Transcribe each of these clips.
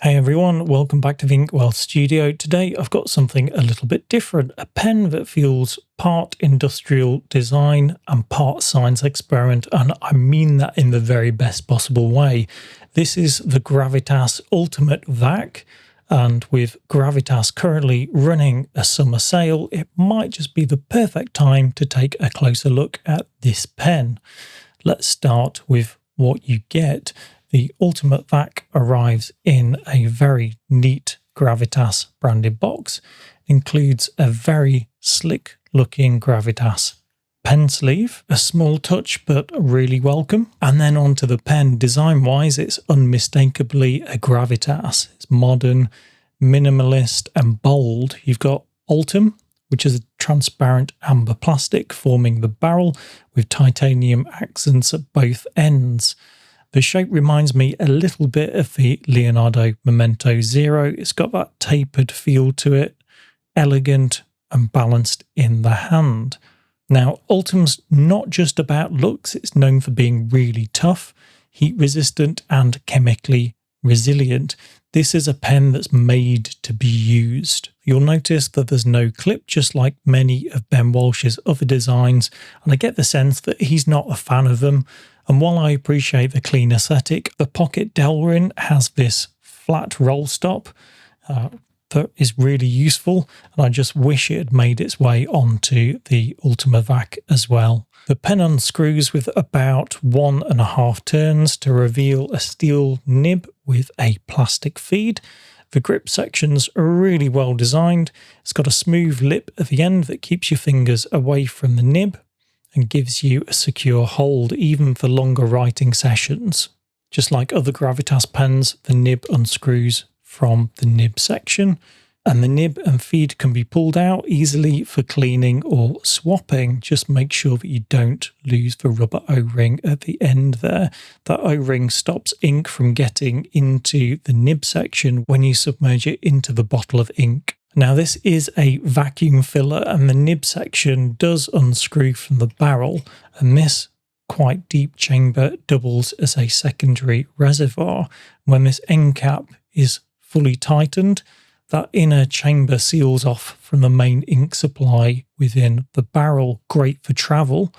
Hey everyone, welcome back to the Inkwell Studio. Today I've got something a little bit different, a pen that feels part industrial design and part science experiment, and I mean that in the very best possible way. This is the Gravitas Ultemate Vac, and with Gravitas currently running a summer sale, it might just be the perfect time to take a closer look at this pen. Let's start with what you get. The Ultimate Vac arrives in a very neat Gravitas branded box. It includes a very slick looking Gravitas pen sleeve, a small touch but really welcome. And then onto the pen. Design wise, it's unmistakably a Gravitas. It's modern, minimalist and bold. You've got Ultem, which is a transparent amber plastic forming the barrel with titanium accents at both ends. The shape reminds me a little bit of the Leonardo Memento Zero. It's got that tapered feel to it, elegant and balanced in the hand. Now, Ultem's not just about looks, it's known for being really tough, heat resistant and chemically resilient. This is a pen that's made to be used. You'll notice that there's no clip, just like many of Ben Walsh's other designs, and I get the sense that he's not a fan of them. And while I appreciate the clean aesthetic, the pocket Delrin has this flat roll stop that is really useful, and I just wish it had made its way onto the Ultima Vac as well. The pen unscrews with about 1.5 turns to reveal a steel nib with a plastic feed. The grip sections are really well designed. It's got a smooth lip at the end that keeps your fingers away from the nib and gives you a secure hold even for longer writing sessions. Just like other Gravitas pens, the nib unscrews from the nib section, and the nib and feed can be pulled out easily for cleaning or swapping. Just make sure that you don't lose the rubber O-ring at the end there. That O-ring stops ink from getting into the nib section when you submerge it into the bottle of ink. Now, this is a vacuum filler, and the nib section does unscrew from the barrel, and this quite deep chamber doubles as a secondary reservoir. When this end cap is fully tightened, that inner chamber seals off from the main ink supply within the barrel, great for travel.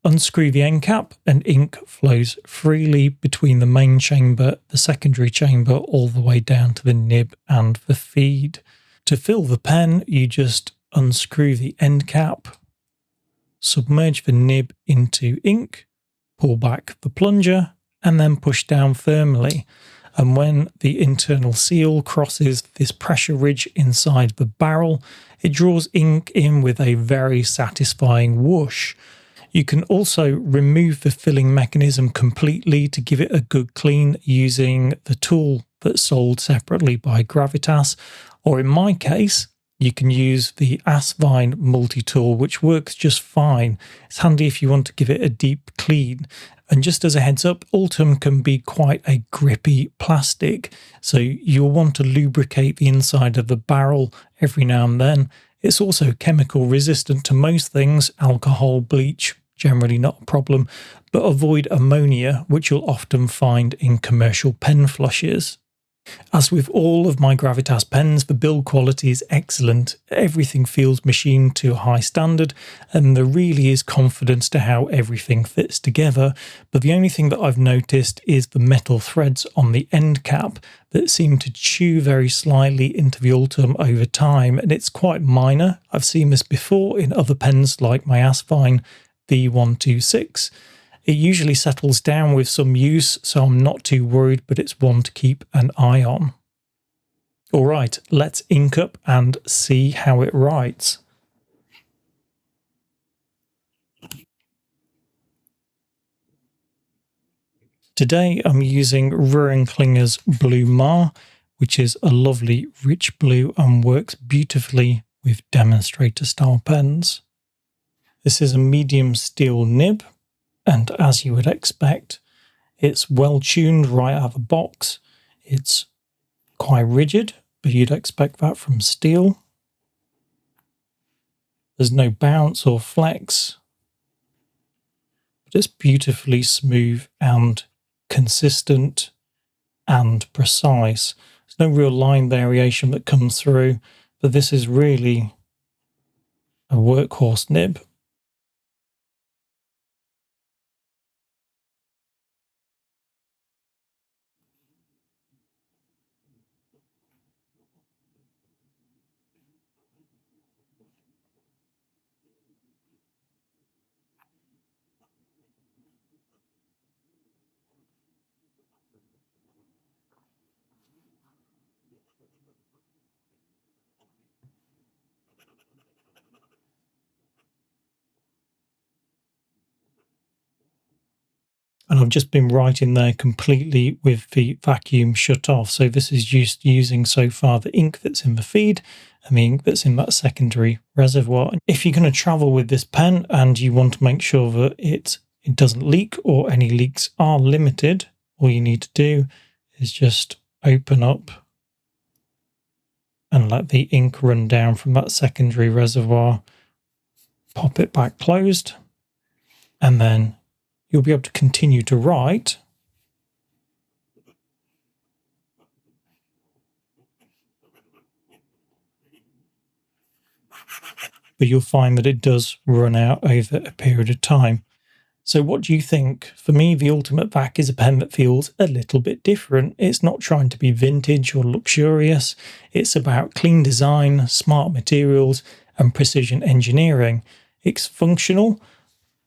Unscrew the end cap and ink flows freely between the main chamber, the secondary chamber, all the way down to the nib and the feed. To fill the pen, you just unscrew the end cap, submerge the nib into ink, pull back the plunger, and then push down firmly. And when the internal seal crosses this pressure ridge inside the barrel, it draws ink in with a very satisfying whoosh. You can also remove the filling mechanism completely to give it a good clean using the tool that's sold separately by Gravitas, or in my case, you can use the Asvine multi-tool, which works just fine. It's handy if you want to give it a deep clean. And just as a heads up, Ultem can be quite a grippy plastic, so you'll want to lubricate the inside of the barrel every now and then. It's also chemical resistant to most things, alcohol, bleach, generally not a problem, but avoid ammonia, which you'll often find in commercial pen flushes. As with all of my Gravitas pens, the build quality is excellent. Everything feels machined to a high standard, and there really is confidence to how everything fits together. But the only thing that I've noticed is the metal threads on the end cap that seem to chew very slightly into the Ultem over time, and it's quite minor. I've seen this before in other pens like my Asvine V126. It usually settles down with some use, so I'm not too worried, but it's one to keep an eye on. Alright, let's ink up and see how it writes. Today I'm using Ruhrenklinger's Blue Mar, which is a lovely rich blue and works beautifully with demonstrator style pens. This is a medium steel nib, and as you would expect, it's well tuned right out of the box. It's quite rigid, but you'd expect that from steel. There's no bounce or flex, but it's beautifully smooth and consistent and precise. no real line variation that comes through, but this is really a workhorse nib. And I've just been writing there completely with the vacuum shut off. So this is just using so far the ink that's in the feed and the ink that's in that secondary reservoir. If you're going to travel with this pen and you want to make sure that it doesn't leak or any leaks are limited, all you need to do is just open up and let the ink run down from that secondary reservoir, pop it back closed, and then you'll be able to continue to write. But you'll find that it does run out over a period of time. So what do you think? For me, the Ultimate Vac is a pen that feels a little bit different. It's not trying to be vintage or luxurious. It's about clean design, smart materials, and precision engineering. It's functional,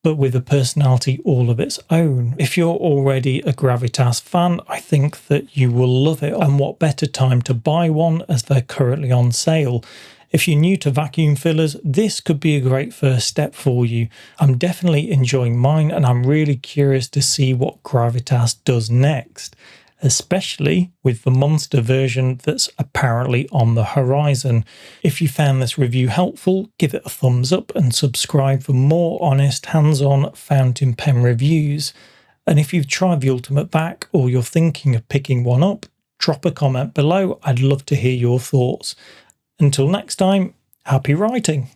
but with a personality all of its own. If you're already a Gravitas fan, I think that you will love it. And what better time to buy one as they're currently on sale. If you're new to vacuum fillers, this could be a great first step for you. I'm definitely enjoying mine, and I'm really curious to see what Gravitas does next, especially with the monster version that's apparently on the horizon. If you found this review helpful, give it a thumbs up and subscribe for more honest, hands-on fountain pen reviews. And if you've tried the Ultimate Vac or you're thinking of picking one up, drop a comment below. I'd love to hear your thoughts. Until next time, happy writing!